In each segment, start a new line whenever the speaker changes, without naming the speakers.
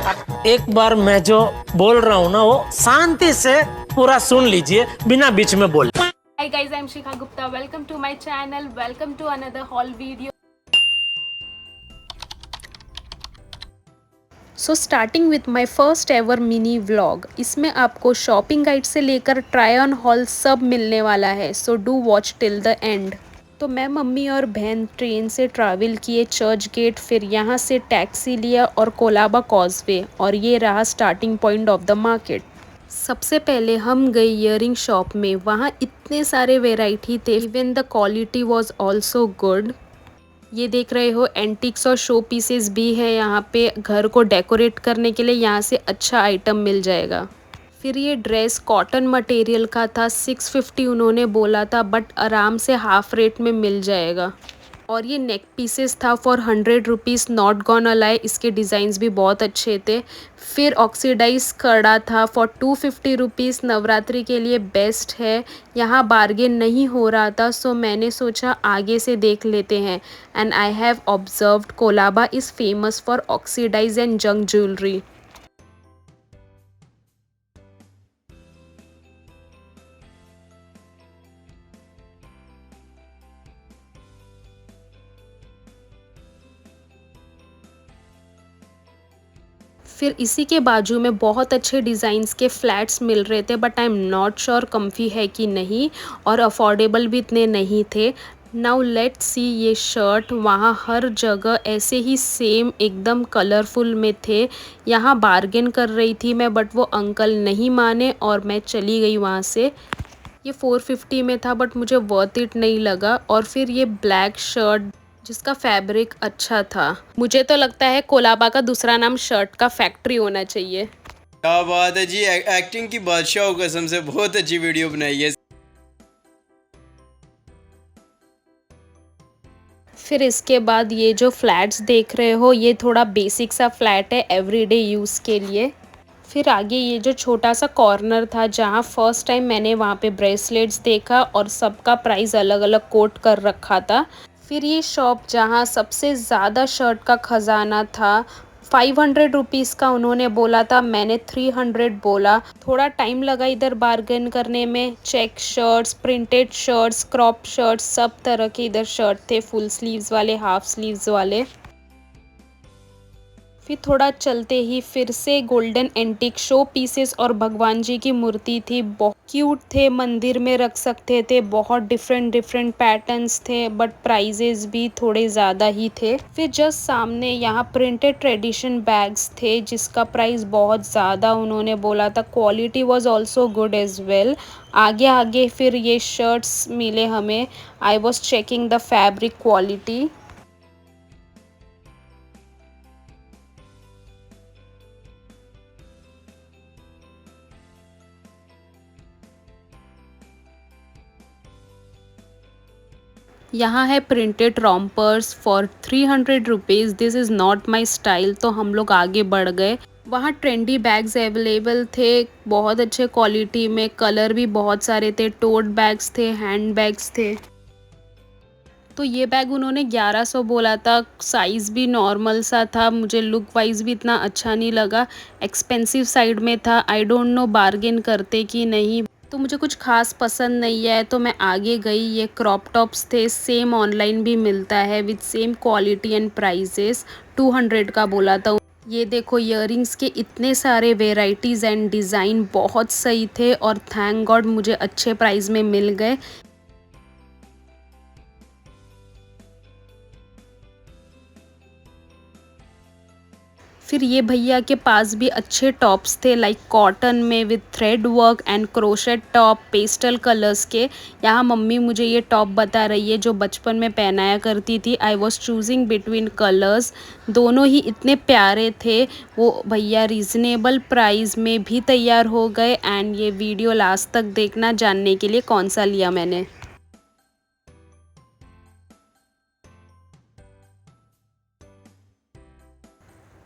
एक बार मैं जो बोल रहा हूँ ना वो शांति से पूरा सुन लीजिए बिना बीच में बोले।
Hi guys, I'm Shikha Gupta. Welcome to my channel. Welcome to another haul video. So starting with my first ever mini vlog. इसमें आपको शॉपिंग गाइड से लेकर ट्राई ऑन हॉल सब मिलने वाला है, so do watch till the end. तो मैं, मम्मी और बहन ट्रेन से ट्रैवल किए चर्च गेट, फिर यहाँ से टैक्सी लिया और कोलाबा कॉजवे, और ये रहा starting point of the market. सबसे पहले हम गए ईयरिंग शॉप में। वहाँ इतने सारे वेराइटी थे, even the quality was also good. ये देख रहे हो एंटिक्स और शो पीसेस भी है यहाँ पे, घर को डेकोरेट करने के लिए यहाँ से अच्छा आइटम मिल जाएगा। फिर ये ड्रेस कॉटन मटेरियल का था, 650 उन्होंने बोला था, बट आराम से हाफ रेट में मिल जाएगा। और ये नेक पीसेस था for 100 rupees, not gonna lie. इसके डिज़ाइंस भी बहुत अच्छे थे। फिर ऑक्सीडाइज कड़ा था फॉर 250 रुपीज़, नवरात्रि के लिए बेस्ट है। यहाँ बार्गेन नहीं हो रहा था, सो मैंने सोचा आगे से देख लेते हैं। And I have observed Colaba is famous for oxidise and junk jewellery. फिर इसी के बाजू में बहुत अच्छे डिज़ाइंस के फ्लैट्स मिल रहे थे, but I am not sure comfy है कि नहीं, और अफोर्डेबल भी इतने नहीं थे। नाउ लेट्स सी ये शर्ट। वहाँ हर जगह ऐसे ही सेम एकदम कलरफुल में थे। यहाँ बार्गेन कर रही थी मैं, बट वो अंकल नहीं माने और मैं चली गई वहाँ से। ये 450 में था, बट मुझे वर्थ इट नहीं लगा। और फिर ये ब्लैक शर्ट जिसका फैब्रिक अच्छा था। मुझे तो लगता है कोलाबा का दूसरा नाम शर्ट का फैक्ट्री होना चाहिए।
क्या बात है जी, एक्टिंग की बादशाह, कसम से बहुत अच्छी वीडियो बनाई है।
फिर इसके बाद ये जो फ्लैट्स देख रहे हो, ये थोड़ा बेसिक सा फ्लैट है एवरीडे यूज़ के लिए। फिर आगे ये जो छोटा सा कॉर्नर था जहाँ फर्स्ट टाइम मैंने वहाँ पे ब्रेसलेट्स देखा, और सबका प्राइस अलग अलग कोट कर रखा था। फिर ये शॉप जहाँ सबसे ज़्यादा शर्ट का ख़जाना था, 500 रुपीज़ का उन्होंने बोला था, मैंने 300 बोला। थोड़ा टाइम लगा इधर बार्गेन करने में। Check shirts, printed shirts, crop shirts, सब तरह के इधर शर्ट थे, फुल स्लीव्स वाले, हाफ स्लीव्स वाले। फिर थोड़ा चलते ही फिर से गोल्डन एंटीक शो पीसेस और भगवान जी की मूर्ति थी, बहुत क्यूट थे, मंदिर में रख सकते थे। बहुत डिफरेंट डिफरेंट पैटर्न्स थे, बट प्राइजेस भी थोड़े ज़्यादा ही थे। फिर जस्ट सामने यहाँ प्रिंटेड ट्रेडिशन बैग्स थे जिसका प्राइस बहुत ज़्यादा उन्होंने बोला था। Quality was also good as well. आगे आगे फिर ये शर्ट्स मिले हमें। I was checking the fabric quality. यहाँ है printed rompers for 300 rupees. This is not my style, तो हम लोग आगे बढ़ गए। वहाँ ट्रेंडी बैग्स अवेलेबल थे बहुत अच्छे क्वालिटी में, कलर भी बहुत सारे थे, टोट बैग्स थे, हैंड बैग्स थे। तो ये बैग उन्होंने 1100 बोला था, साइज़ भी नॉर्मल सा था, मुझे लुक वाइज भी इतना अच्छा नहीं लगा, एक्सपेंसिव साइड में था। आई डोंट नो बार्गेन करते कि नहीं, तो मुझे कुछ खास पसंद नहीं है, तो मैं आगे गई। ये क्रॉप टॉप्स थे, सेम ऑनलाइन भी मिलता है with same quality and prices. 200 का बोला था। ये देखो ईयरिंग्स के इतने सारे वेराइटीज़ एंड डिज़ाइन बहुत सही थे, और थैंक गॉड मुझे अच्छे प्राइस में मिल गए। फिर ये भैया के पास भी अच्छे टॉप्स थे, लाइक कॉटन में with thread work and crochet top, pastel colours के। यहाँ मम्मी मुझे ये टॉप बता रही है जो बचपन में पहनाया करती थी। I was choosing between colours, दोनों ही इतने प्यारे थे। वो भैया रीज़नेबल प्राइस में भी तैयार हो गए। एंड ये वीडियो लास्ट तक देखना जानने के लिए कौन सा लिया मैंने।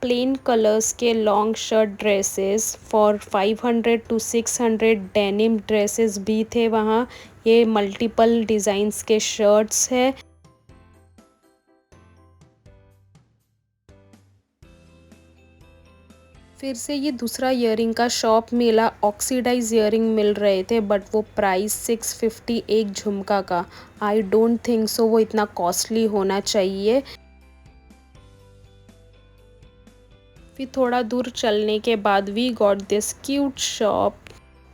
प्लेन कलर्स के long shirt dresses for 500 to 600, denim dresses भी थे वहाँ। ये मल्टीपल डिज़ाइंस के शर्ट्स है। फिर से ये दूसरा ईयरिंग का शॉप मिला। ऑक्सीडाइज ईयरिंग मिल रहे थे बट वो प्राइस 650 एक झुमका का। आई डोंट थिंक सो वो इतना कॉस्टली होना चाहिए। फिर थोड़ा दूर चलने के बाद we got this cute shop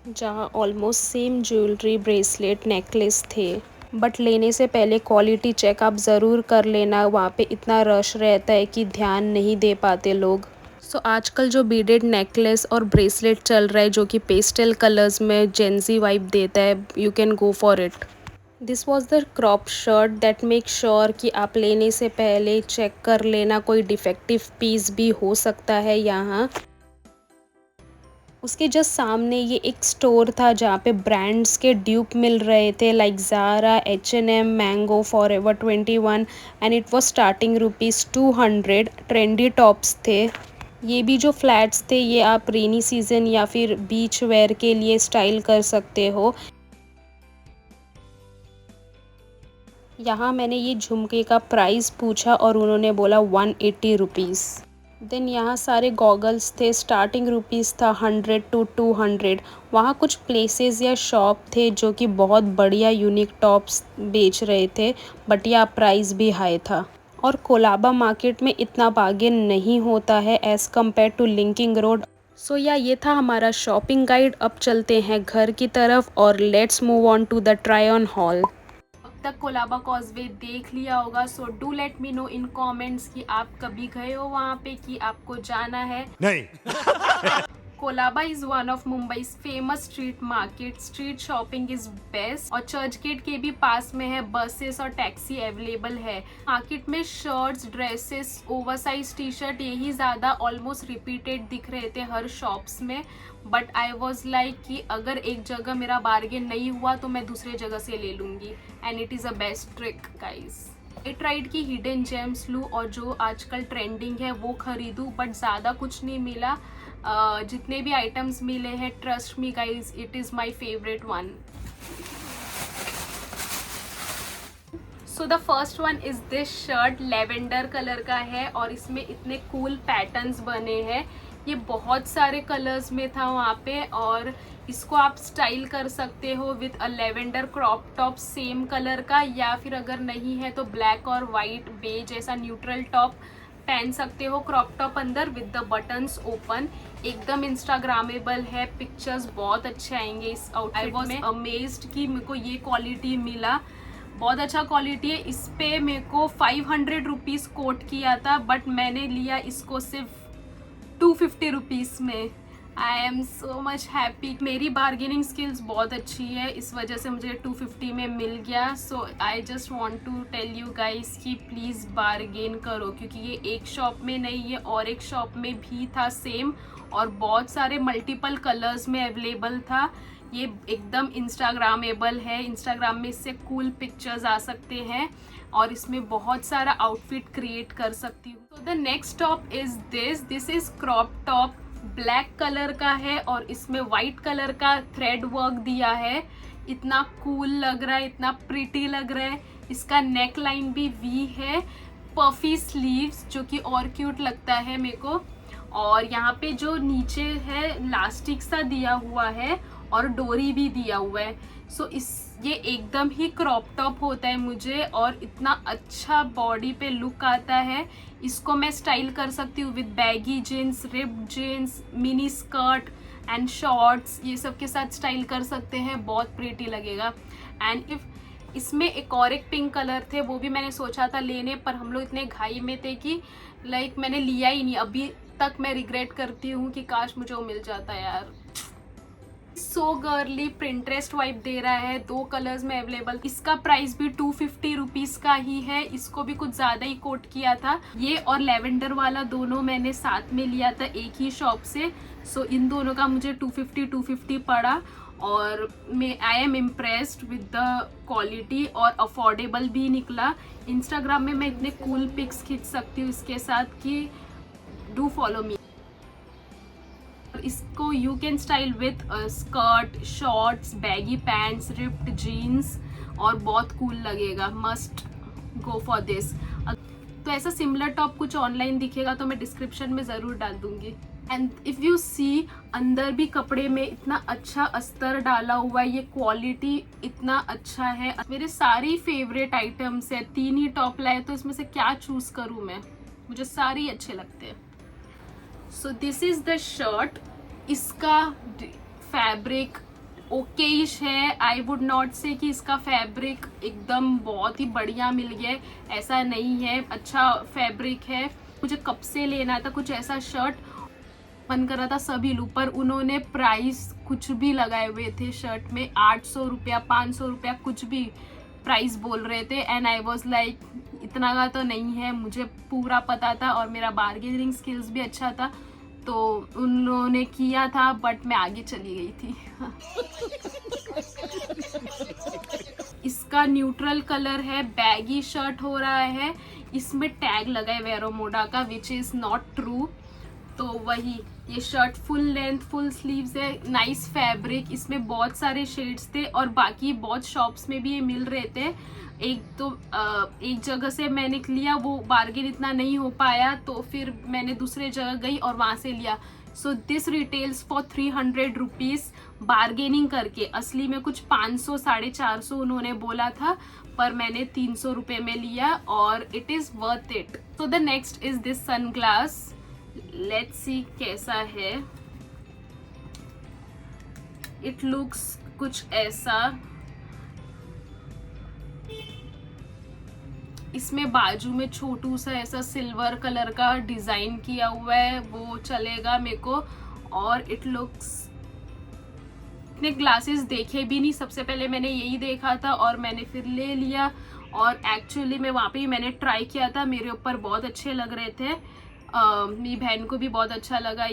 जहाँ almost same jewellery, bracelet, necklace थे। बट लेने से पहले क्वालिटी चेक आप ज़रूर कर लेना, वहाँ पे इतना रश रहता है कि ध्यान नहीं दे पाते लोग। सो आजकल जो बीडेड नेकलेस और ब्रेसलेट चल रहा है जो कि पेस्टल कलर्स में जेंजी वाइब देता है, you can go for it. This was the crop shirt that make sure कि आप लेने से पहले चेक कर लेना, कोई डिफेक्टिव पीस भी हो सकता है यहाँ। उसके जस्ट सामने ये एक स्टोर था जहाँ पे ब्रांड्स के ड्यूप मिल रहे थे like Zara, H&M, Mango, Forever 21 and it was starting ₹200। Trendy tops थे। ये भी जो फ्लैट्स थे ये आप रेनी सीजन या फिर बीच वेयर के लिए स्टाइल कर सकते हो। यहाँ मैंने ये झुमके का प्राइस पूछा और उन्होंने बोला 180 रुपीज़। देन यहाँ सारे गॉगल्स थे, स्टार्टिंग रुपीज़ था 100 to 200। वहाँ कुछ प्लेसेस या शॉप थे जो कि बहुत बढ़िया यूनिक टॉप्स बेच रहे थे बट या प्राइस भी हाई था। और कोलाबा मार्केट में इतना बार्गेन नहीं होता है as compare to Linking Road. So या ये था हमारा शॉपिंग गाइड। अब चलते हैं घर की तरफ और let's move on to the try on hall. अब तक कोलाबा कॉजवे देख लिया होगा, so do let me know in comments कि आप कभी गए हो वहाँ पे, कि आपको जाना है। नहीं। Colaba is one of मुंबई's famous street market. Street shopping is best और चर्च गेट के भी पास में है, बसेस और टैक्सी अवेलेबल है। मार्केट में shirts, dresses, oversize T shirt यही ज़्यादा ऑलमोस्ट रिपीटेड दिख रहे थे हर शॉप्स में। बट आई वॉज लाइक कि अगर एक जगह मेरा बार्गेन नहीं हुआ तो मैं दूसरे जगह से ले लूँगी and it is a best trick guys. I tried की हिडन जेम्स लूँ और जो आजकल ट्रेंडिंग है वो खरीदूँ बट ज़्यादा कुछ नहीं मिला। जितने भी आइटम्स मिले हैं, trust me guys, it is my favourite one. So the first one is this shirt, lavender colour का है और इसमें इतने कूल पैटर्न्स बने हैं। ये बहुत सारे कलर्स में था वहाँ पे और इसको आप स्टाइल कर सकते हो with a lavender crop top same colour का, या फिर अगर नहीं है तो ब्लैक और वाइट बेज ऐसा न्यूट्रल टॉप पहन सकते हो क्रॉप टॉप अंदर विद द बटन्स ओपन। एकदम इंस्टाग्रामेबल है, पिक्चर्स बहुत अच्छे आएंगे इस आउटफिट में। आई वॉज अमेज्ड कि मेरे को ये क्वालिटी मिला, बहुत अच्छा क्वालिटी है। इस पे मेरे को 500 रुपीज़ कोट किया था बट मैंने लिया इसको सिर्फ 250 रुपीज़ में। I am so much happy. मेरी बार्गेनिंग स्किल्स बहुत अच्छी है, इस वजह से मुझे 250 में मिल गया। So I just want to tell you guys कि प्लीज़ बार्गेन करो, क्योंकि ये एक शॉप में नहीं, ये और एक शॉप में भी था सेम और बहुत सारे मल्टीपल कलर्स में अवेलेबल था। ये एकदम इंस्टाग्रामेबल है, इंस्टाग्राम में इससे कूल पिक्चर्स आ सकते हैं और इसमें बहुत सारा आउटफिट क्रिएट कर सकती हूँ। तो the next top is this is crop top, black colour का है और इसमें वाइट कलर का थ्रेड वर्क दिया है। इतना कूल लग रहा है, इतना प्रिटी लग रहा है। इसका नेक लाइन भी वी है, पफी स्लीव्स जो कि और क्यूट लगता है मेरे को। और यहाँ पे जो नीचे है इलास्टिक सा दिया हुआ है और डोरी भी दिया हुआ है। सो ये एकदम ही क्रॉप टॉप होता है मुझे और इतना अच्छा बॉडी पे लुक आता है। इसको मैं स्टाइल कर सकती हूँ with baggy jeans, ripped jeans, mini skirt and shorts, ये सब के साथ स्टाइल कर सकते हैं, बहुत प्रीटी लगेगा। एंड इफ इसमें एक पिंक कलर थे, वो भी मैंने सोचा था लेने पर हम लोग इतने घाई में थे कि लाइक मैंने लिया ही नहीं। अभी तक मैं रिग्रेट करती हूँ कि काश मुझे वो मिल जाता यार। सो गर्ली, प्रिंटरेस्ट वाइब दे रहा है, 2 कलर्स में अवेलेबल। इसका प्राइस भी 250 रुपीज़ का ही है। इसको भी कुछ ज़्यादा ही कोट किया था। ये और लेवेंडर वाला दोनों मैंने साथ में लिया था एक ही शॉप से। सो इन दोनों का मुझे 250 पड़ा और मैं I am impressed with the quality और अफोर्डेबल भी निकला। इंस्टाग्राम में मैं इतने कूल पिक्स खींच सकती हूँ इसके साथ कि डू फॉलो मी। इसको you can style with skirt, shorts, baggy pants, ripped jeans और बहुत कूल लगेगा। Must go for this. तो ऐसा सिमिलर टॉप कुछ ऑनलाइन दिखेगा तो मैं डिस्क्रिप्शन में ज़रूर डाल दूंगी। एंड इफ़ यू सी, अंदर भी कपड़े में इतना अच्छा अस्तर डाला हुआ है, ये क्वालिटी इतना अच्छा है। मेरे सारी फेवरेट आइटम्स है, 3 ही टॉप लाए तो इसमें से क्या चूज़ करूँ मैं, मुझे सारे ही अच्छे लगते हैं। So this is the shirt. इसका फैब्रिक ओकेइश है, आई वुड नॉट से कि इसका फैब्रिक एकदम बहुत ही बढ़िया मिल गया है, ऐसा नहीं है, अच्छा फैब्रिक है। मुझे कब से लेना था कुछ ऐसा शर्ट, मन कर रहा था सभी लूँ, पर उन्होंने प्राइस कुछ भी लगाए हुए थे शर्ट में, 800 रुपया 500 रुपया कुछ भी प्राइस बोल रहे थे। एंड आई वॉज लाइक इतना का तो नहीं है, मुझे पूरा पता था और मेरा बार्गेनिंग स्किल्स भी अच्छा था, तो उन्होंने किया था, बट मैं आगे चली गई थी। इसका न्यूट्रल कलर है, बैगी शर्ट हो रहा है, इसमें टैग लगा है वेरोमोडा का, विच इज नॉट ट्रू। तो वही, ये shirt full length full sleeves है, नाइस फैब्रिक, इसमें बहुत सारे शेड्स थे और बाकी बहुत शॉप्स में भी ये मिल रहे थे। एक जगह से मैंने लिया, वो बार्गेन इतना नहीं हो पाया, तो फिर मैंने दूसरे जगह गई और वहाँ से लिया। So this retails for 300 rupees bargaining करके। असली में कुछ 500 450 उन्होंने बोला था, पर मैंने 300 रुपये में लिया और it is worth it. So the next is this sunglass, let's see कैसा है। इट लुक्स कुछ ऐसा, इसमें बाजू में छोटू सा ऐसा सिल्वर कलर का डिजाइन किया हुआ है, वो चलेगा मेरे को। और इट लुक्स, इतने ग्लासेस देखे भी नहीं, सबसे पहले मैंने यही देखा था और मैंने फिर ले लिया। और एक्चुअली मैं वहाँ पे ही मैंने ट्राई किया था, मेरे ऊपर बहुत अच्छे लग रहे थे, मेरी बहन को भी बहुत अच्छा लगा।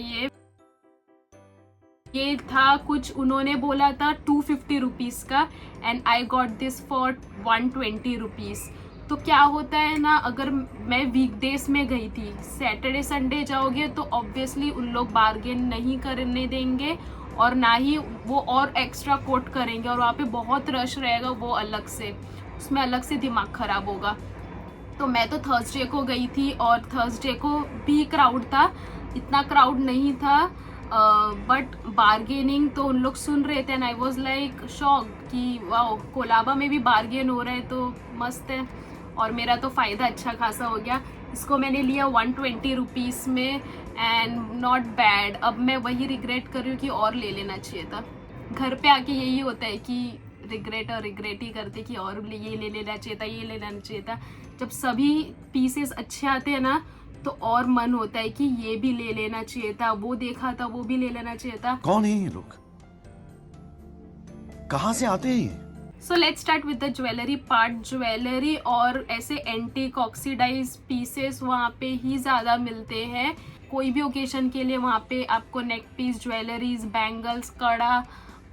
ये था कुछ, उन्होंने बोला था 250 रुपीज़ का, and I got this for 120 rupees. तो क्या होता है ना, अगर मैं वीकडेज में गई थी, सैटरडे संडे जाओगे तो ऑब्वियसली उन लोग बार्गेन नहीं करने देंगे और ना ही वो और एक्स्ट्रा कोट करेंगे, और वहाँ पे बहुत रश रहेगा, वो अलग से, उसमें अलग से दिमाग खराब होगा। तो मैं तो थर्सडे को गई थी और थर्सडे को भी क्राउड था, इतना क्राउड नहीं था, बट बार्गेनिंग तो उन लोग सुन रहे थे। And I was like shock कि वाओ, कोलाबा में भी बार्गेन हो रहा है, तो मस्त है। और मेरा तो फ़ायदा अच्छा खासा हो गया। इसको मैंने लिया 120 रुपीज़ में, एंड नॉट बैड। अब मैं वही रिग्रेट कर रही हूँ कि और ले लेना चाहिए था। घर पे आके यही होता है कि रिग्रेट ही करते कि और ये ले लेना चाहिए था, ये ले लेना चाहिए था। जब सभी पीसेस अच्छे आते हैं ना, तो और मन होता है कि ये भी ले लेना चाहिए था, वो देखा था वो भी ले लेना चाहिए था।
कौन है ये लोग, कहाँ से आते हैं ये?
So let's start with the jewellery part. Jewellery और ऐसे एंटीक ऑक्सीडाइज पीसेस वहाँ पे ही ज़्यादा मिलते हैं। कोई भी ओकेशन के लिए वहाँ पे आपको नेक पीस, ज्वेलरीज, बैंगल्स, कड़ा,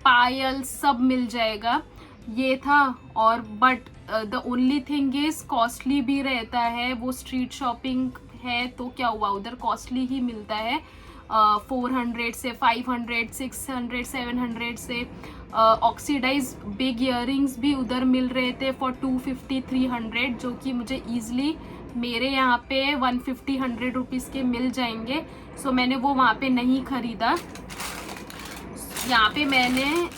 पायल सब मिल जाएगा। ये था। और but the only thing is costly भी रहता है। वो स्ट्रीट शॉपिंग है तो क्या हुआ, उधर कॉस्टली ही मिलता है। 400 से 500, 600, 700 से ऑक्सीडाइज बिग इयररिंग्स भी उधर मिल रहे थे फॉर 250, 300, जो कि मुझे ईजिली मेरे यहाँ पे 150, 100 रुपीज़ के मिल जाएंगे। सो मैंने वो वहाँ पे नहीं ख़रीदा। यहाँ पे मैंने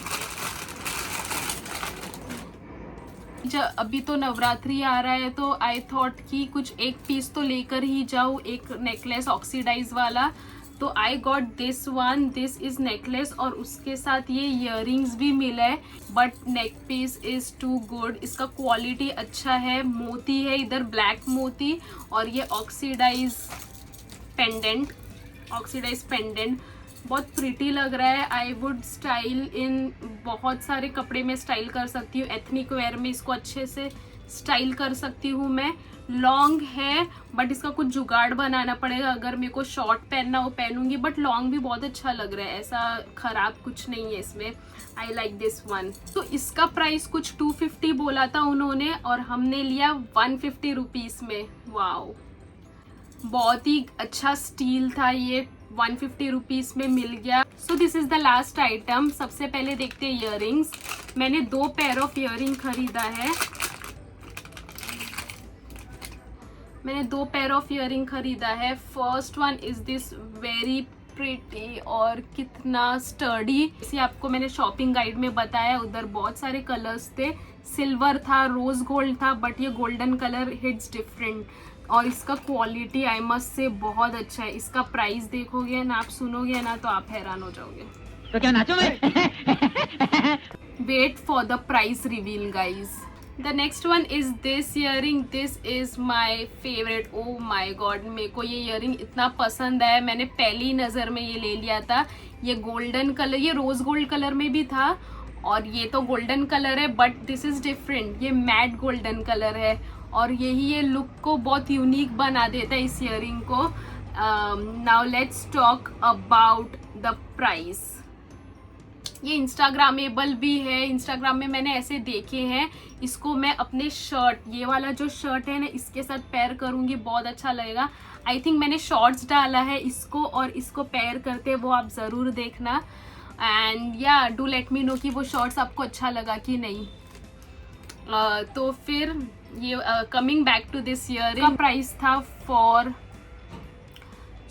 अभी तो नवरात्रि आ रहा है तो आई थॉट कि कुछ एक पीस तो लेकर ही जाऊँ, एक नेकलेस ऑक्सीडाइज वाला। तो I got this one, this is necklace और उसके साथ ये इयररिंग्स भी मिला है। But neck piece is too good, इसका क्वालिटी अच्छा है। मोती है इधर, ब्लैक मोती, और ये ऑक्सीडाइज पेंडेंट, बहुत प्रिटी लग रहा है। आई वुड स्टाइल इन बहुत सारे कपड़े में स्टाइल कर सकती हूँ। एथनिक वेयर में इसको अच्छे से स्टाइल कर सकती हूँ मैं। लॉन्ग है बट इसका कुछ जुगाड़ बनाना पड़ेगा। अगर मेरे को शॉर्ट पहनना हो पहनूंगी, बट लॉन्ग भी बहुत अच्छा लग रहा है, ऐसा खराब कुछ नहीं है इसमें। I like this one. तो इसका प्राइस कुछ 250 बोला था उन्होंने और हमने लिया 150 रुपीज़ में। वाओ, बहुत ही अच्छा स्टील था ये, 150 रुपीज़ में मिल गया। So this is the last item. सबसे पहले देखते हैं इयररिंग्स। मैंने 2 पेयर ऑफ इयररिंग खरीदा है। मैंने 2 पेयर ऑफ ईयरिंग खरीदा है। First one is this very pretty और कितना स्टर्डी। इसे आपको मैंने शॉपिंग गाइड में बताया, उधर बहुत सारे कलर्स थे, सिल्वर था, रोज गोल्ड था, बट ये गोल्डन कलर हिट्स डिफरेंट। और इसका क्वालिटी आई मस्ट से बहुत अच्छा है। इसका प्राइस देखोगे ना, आप सुनोगे ना तो आप हैरान हो जाओगे।
तो क्या नाचो मैं?
Wait for the price reveal guys. The next one is this earring. This is my favourite. Oh my god, मेरे को ये ईयरिंग इतना पसंद है, मैंने पहली नज़र में ये ले लिया था। ये गोल्डन कलर, ये रोज गोल्ड कलर में भी था और ये तो गोल्डन कलर है, बट दिस इज डिफरेंट। ये मैट गोल्डन कलर है और यही ये लुक को बहुत यूनिक बना देता है इस ईयरिंग को। Now let's talk about the price. ये इंस्टाग्रामेबल भी है, इंस्टाग्राम में मैंने ऐसे देखे हैं। इसको मैं अपने शर्ट, ये वाला जो शर्ट है ना, इसके साथ पेयर करूँगी, बहुत अच्छा लगेगा। आई थिंक मैंने शॉर्ट्स डाला है इसको और इसको पेयर करते, वो आप ज़रूर देखना। एंड या डू लेट मी नो कि वो शॉर्ट्स आपको अच्छा लगा कि नहीं। तो फिर ये coming back to this earring का प्राइस था फॉर,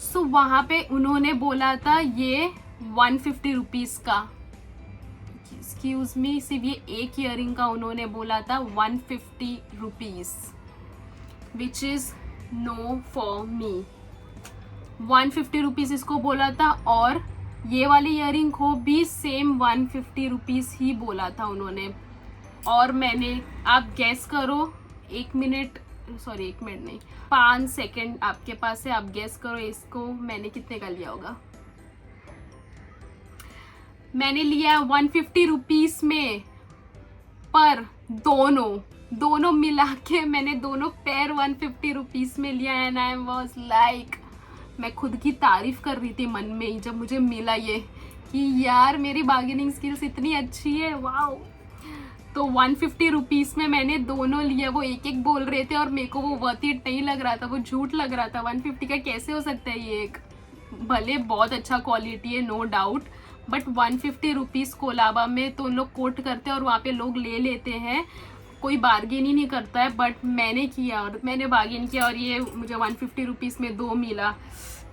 सो वहाँ पे उन्होंने बोला था ये 150 रुपीज़ का। एक्सक्यूज मी, सिर्फ ये एक ईयरिंग का उन्होंने बोला था 150 rupees, which is no for me. 150 rupees इसको बोला था और ये वाली ईयरिंग को भी सेम 150 रुपीज़ ही बोला था उन्होंने। और मैंने, आप गैस करो, 1 मिनट नहीं, 5 सेकेंड आपके पास है, आप गैस करो इसको मैंने कितने का लिया होगा। मैंने लिया 150 रुपीज़ में, पर दोनों मिला के मैंने दोनों पेयर 150 रुपीज़ में लिया। एंड आई वॉज लाइक, मैं खुद की तारीफ कर रही थी मन में ही जब मुझे मिला ये, कि यार मेरी बार्गेनिंग स्किल्स इतनी अच्छी है, वाओ। तो 150 रुपीज़ में मैंने दोनों लिया। वो एक बोल रहे थे और मेरे को वो वर्थ इट नहीं लग रहा था, वो झूठ लग रहा था। 150 का कैसे हो सकता है ये एक, भले बहुत अच्छा क्वालिटी है no doubt, but 150 rupees Colaba में तो उन लोग कोट करते हैं और वहाँ पे लोग ले लेते हैं, कोई बार्गेन ही नहीं करता है। बट मैंने किया और मैंने बार्गेन किया और ये मुझे 150 रुपीज़ में 2 मिला।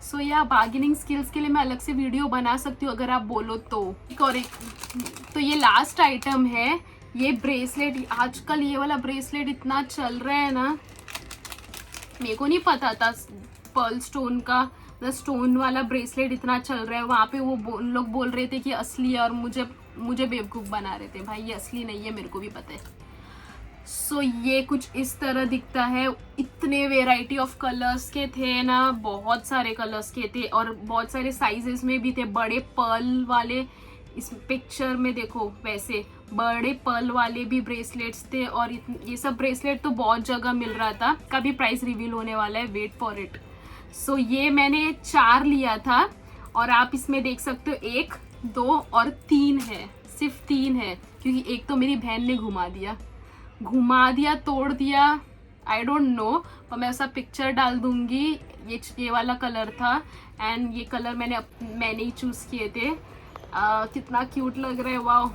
सो या बार्गेनिंग स्किल्स के लिए मैं अलग से वीडियो बना सकती हूँ अगर आप बोलो तो। तो ये लास्ट आइटम है, ये ब्रेसलेट। आजकल ये वाला ब्रेसलेट इतना चल रहा है ना, मेरे को नहीं पता था पर्ल स्टोन का, स्टोन वाला ब्रेसलेट इतना चल रहा है। वहाँ पे वो लोग बोल रहे थे कि असली है और मुझे बेवकूफ़ बना रहे थे। भाई ये असली नहीं है, मेरे को भी पता है। सो ये कुछ इस तरह दिखता है। इतने वेराइटी ऑफ कलर्स के थे ना, बहुत सारे कलर्स के थे और बहुत सारे साइजेस में भी थे। बड़े पर्ल वाले, इस पिक्चर में देखो वैसे बड़े पर्ल वाले भी ब्रेसलेट्स थे और ये सब ब्रेसलेट तो बहुत जगह मिल रहा था। कभी प्राइस रिवील होने वाला है, वेट फॉर इट। सो ये मैंने 4 लिया था और आप इसमें देख सकते हो 1, 2 और 3 है, सिर्फ 3 है, क्योंकि एक तो मेरी बहन ने घुमा दिया, तोड़ दिया, आई डोंट नो, पर मैं ऐसा पिक्चर डाल दूंगी। ये वाला कलर था एंड ये कलर मैंने ही चूज़ किए थे। कितना क्यूट लग रहा है, वाह।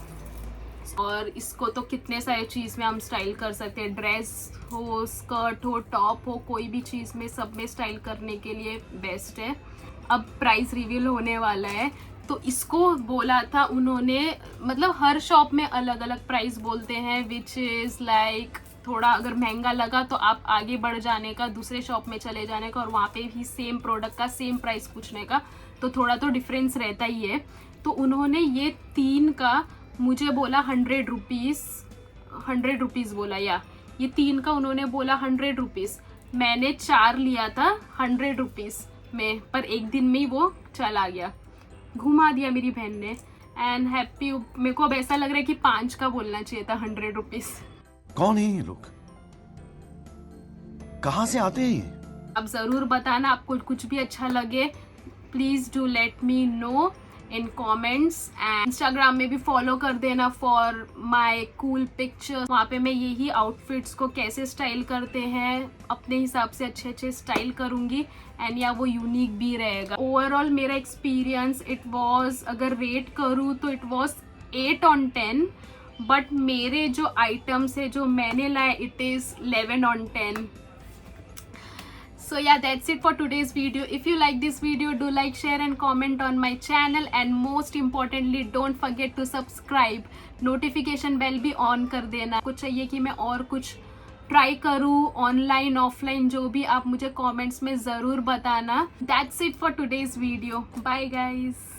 और इसको तो कितने सारे चीज़ में हम स्टाइल कर सकते हैं, ड्रेस हो, स्कर्ट हो, टॉप हो, कोई भी चीज़ में, सब में स्टाइल करने के लिए बेस्ट है। अब प्राइस रिवील होने वाला है, तो इसको बोला था उन्होंने, मतलब हर शॉप में अलग अलग प्राइस बोलते हैं, विच इज़ लाइक थोड़ा अगर महंगा लगा तो आप आगे बढ़ जाने का, दूसरे शॉप में चले जाने का और वहाँ पे भी सेम प्रोडक्ट का सेम प्राइस पूछने का, तो थोड़ा तो डिफरेंस रहता ही है। तो उन्होंने ये 3 का मुझे बोला 100 रुपीज़ बोला, या ये 3 का उन्होंने बोला 100 रुपीज़। मैंने 4 लिया था 100 रुपीज़ में, पर एक दिन में ही वो चला गया, घुमा दिया मेरी बहन ने। एंड हैप्पी, मेरे को अब ऐसा लग रहा है कि 5 का बोलना चाहिए था 100 रुपीज़।
कौन है ये लोग, कहाँ से आते हैं ये?
अब ज़रूर बताना आपको कुछ भी अच्छा लगे, please do let me know in comments. And Instagram में भी फॉलो कर देना फॉर माय कूल पिक्चर। वहाँ पे मैं यही आउटफिट्स को कैसे स्टाइल करते हैं अपने हिसाब से अच्छे स्टाइल करूँगी एंड या वो यूनिक भी रहेगा। ओवरऑल मेरा एक्सपीरियंस इट वॉज, अगर रेट करूँ तो इट वॉज 8 on 10, बट मेरे जो आइटम्स है जो मैंने लाए it is 11 on 10। So yeah, that's it for today's video. If you like this video, do like, share and comment on my channel, and most importantly don't forget to subscribe. Notification bell भी on कर देना. कुछ चाहिए कि मैं और कुछ try करूँ ऑनलाइन ऑफलाइन, जो भी आप मुझे कमेंट्स में ज़रूर बताना. That's it for today's video. Bye guys.